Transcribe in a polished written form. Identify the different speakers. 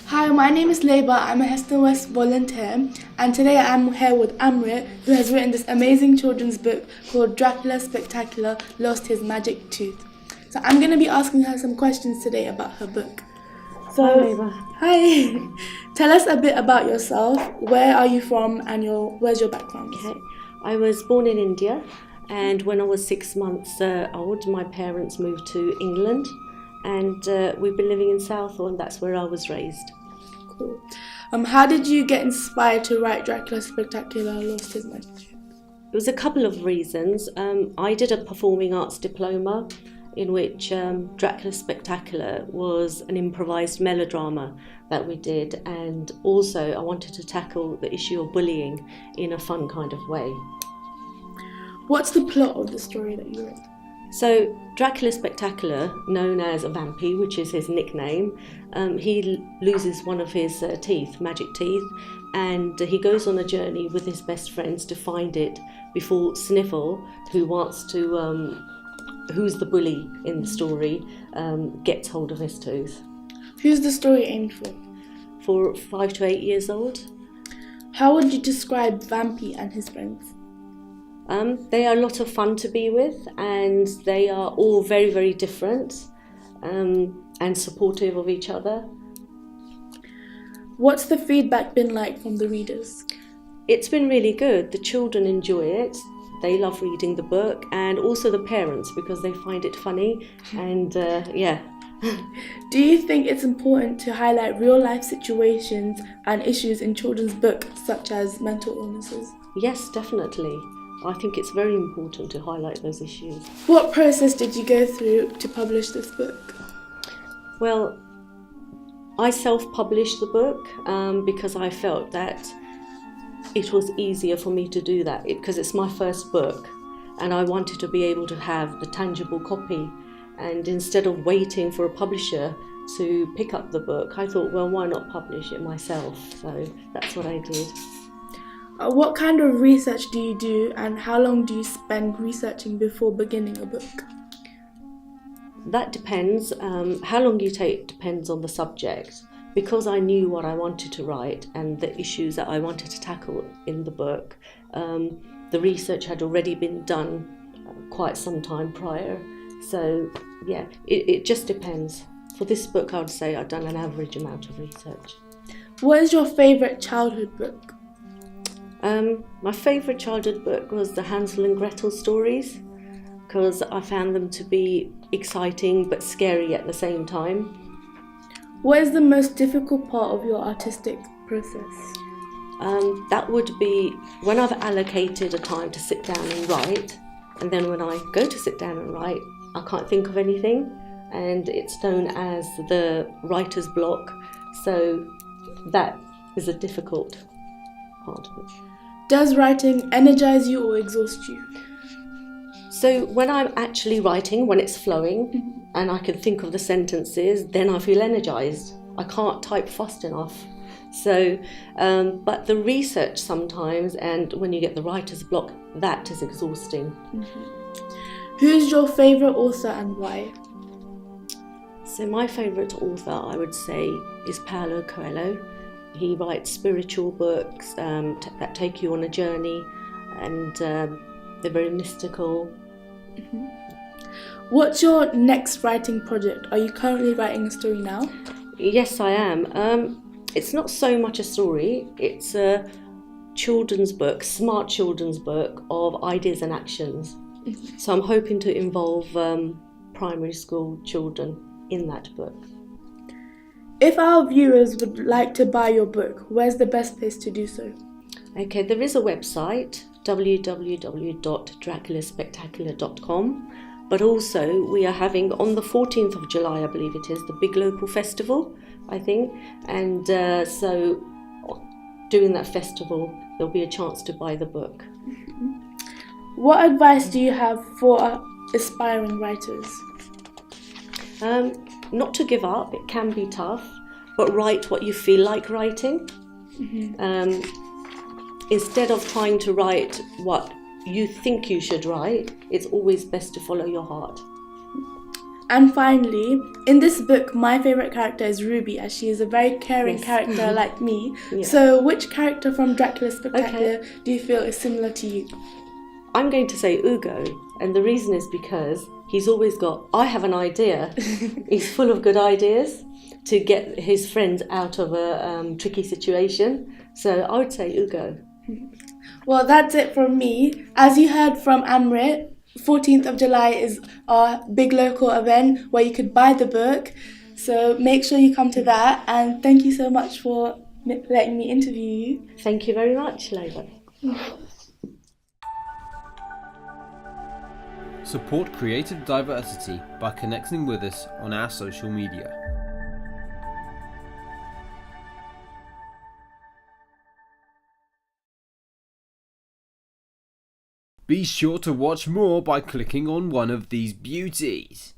Speaker 1: Hi, my name is Layba. I'm a HESTON West volunteer, and today I'm here with Amrit, who has written this amazing children's book called Dracula Spectacular Lost His Magic Tooth. So I'm going to be asking her some questions today about her book. So,
Speaker 2: Hi, Layba.
Speaker 1: Hi. Tell us a bit about yourself. Where are you from, and where's your background?
Speaker 2: Okay, I was born in India, and when I was 6 months old, my parents moved to England, and we've been living in Southall, that's where I was raised.
Speaker 1: Cool. How did you get inspired to write Dracula Spectacular Lost His Magic Tooth?
Speaker 2: It was a couple of reasons. I did a performing arts diploma in which Dracula Spectacular was an improvised melodrama that we did, and also I wanted to tackle the issue of bullying in a fun kind of way.
Speaker 1: What's the plot of the story that you wrote?
Speaker 2: So Dracula Spectacular, known as Vampy, which is his nickname, he loses one of his teeth, magic teeth, and he goes on a journey with his best friends to find it before Sniffle, who's the bully in the story, gets hold of his tooth.
Speaker 1: Who's the story aimed for?
Speaker 2: For 5 to 8 years old.
Speaker 1: How would you describe Vampy and his friends?
Speaker 2: They are a lot of fun to be with, and they are all very, very different and supportive of each other.
Speaker 1: What's the feedback been like from the readers?
Speaker 2: It's been really good. The children enjoy it. They love reading the book, and also the parents, because they find it funny, and yeah.
Speaker 1: Do you think it's important to highlight real-life situations and issues in children's books, such as mental illnesses?
Speaker 2: Yes, definitely. I think it's very important to highlight those issues.
Speaker 1: What process did you go through to publish this book?
Speaker 2: Well, I self-published the book because I felt that it was easier for me to do that because it's my first book, and I wanted to be able to have the tangible copy. And instead of waiting for a publisher to pick up the book, I thought, well, why not publish it myself? So that's what I did.
Speaker 1: What kind of research do you do, and how long do you spend researching before beginning a book?
Speaker 2: That depends. How long you take depends on the subject. Because I knew what I wanted to write and the issues that I wanted to tackle in the book, the research had already been done quite some time prior. So yeah, it just depends. For this book, I would say I've done an average amount of research.
Speaker 1: What is your favourite childhood book?
Speaker 2: My favourite childhood book was the Hansel and Gretel stories, because I found them to be exciting but scary at the same time.
Speaker 1: What is the most difficult part of your artistic process?
Speaker 2: That would be when I've allocated a time to sit down and write, and then when I go to sit down and write, I can't think of anything, and it's known as the writer's block, so that is a difficult part of it.
Speaker 1: Does writing energize you or exhaust you?
Speaker 2: So when I'm actually writing, when it's flowing and I can think of the sentences, then I feel energized. I can't type fast enough. So, but the research sometimes, and when you get the writer's block, that is exhausting.
Speaker 1: Who's your favourite author and why?
Speaker 2: So my favourite author, I would say, is Paulo Coelho. He writes spiritual books that take you on a journey, and they're very mystical.
Speaker 1: What's your next writing project? Are you currently writing a story now?
Speaker 2: Yes, I am. It's not so much a story, it's a children's book, smart children's book of ideas and actions. So I'm hoping to involve primary school children in that book.
Speaker 1: If our viewers would like to buy your book, where's the best place to do so?
Speaker 2: Okay, there is a website, www.draculaspectacular.com, but also we are having on the 14th of July, I believe it is, the big local festival, I think, and so during that festival there'll be a chance to buy the book.
Speaker 1: What advice do you have for aspiring writers?
Speaker 2: Not to give up, it can be tough, but write what you feel like writing. Instead of trying to write what you think you should write, it's always best to follow your heart.
Speaker 1: And finally, in this book, my favourite character is Ruby, as she is a very caring character like me.
Speaker 2: Yeah.
Speaker 1: So which character from Dracula Spectacular do you feel is similar to you?
Speaker 2: I'm going to say Ugo, and the reason is because he's always got, I have an idea. He's full of good ideas to get his friends out of a tricky situation. So I would say Ugo.
Speaker 1: Well, that's it from me. As you heard from Amrit, 14th of July is our big local event where you could buy the book. So make sure you come to that. And thank you so much for letting me interview you.
Speaker 2: Thank you very much, Layba.
Speaker 3: Support creative diversity by connecting with us on our social media. Be sure to watch more by clicking on one of these beauties.